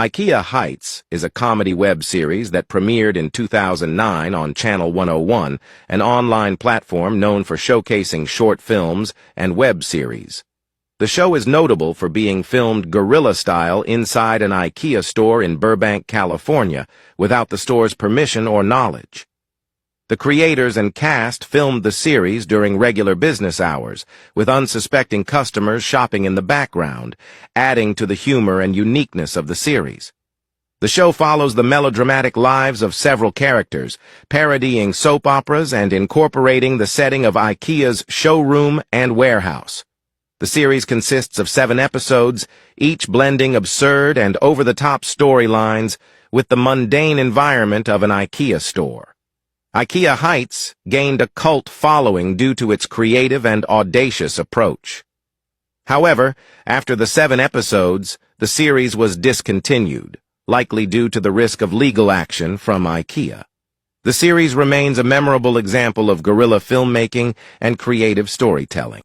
Ikea Heights is a comedy web series that premiered in 2009 on Channel 101, an online platform known for showcasing short films and web series. The show is notable for being filmed guerrilla style inside an Ikea store in Burbank, California, without the store's permission or knowledge. The creators and cast filmed the series during regular business hours, with unsuspecting customers shopping in the background, adding to the humor and uniqueness of the series. The show follows the melodramatic lives of several characters, parodying soap operas and incorporating the setting of Ikea's showroom and warehouse. The series consists of 7 episodes, each blending absurd and over-the-top storylines with the mundane environment of an Ikea store. Ikea Heights gained a cult following due to its creative and audacious approach. However, after the 7 episodes, the series was discontinued, likely due to the risk of legal action from Ikea. The series remains a memorable example of guerrilla filmmaking and creative storytelling.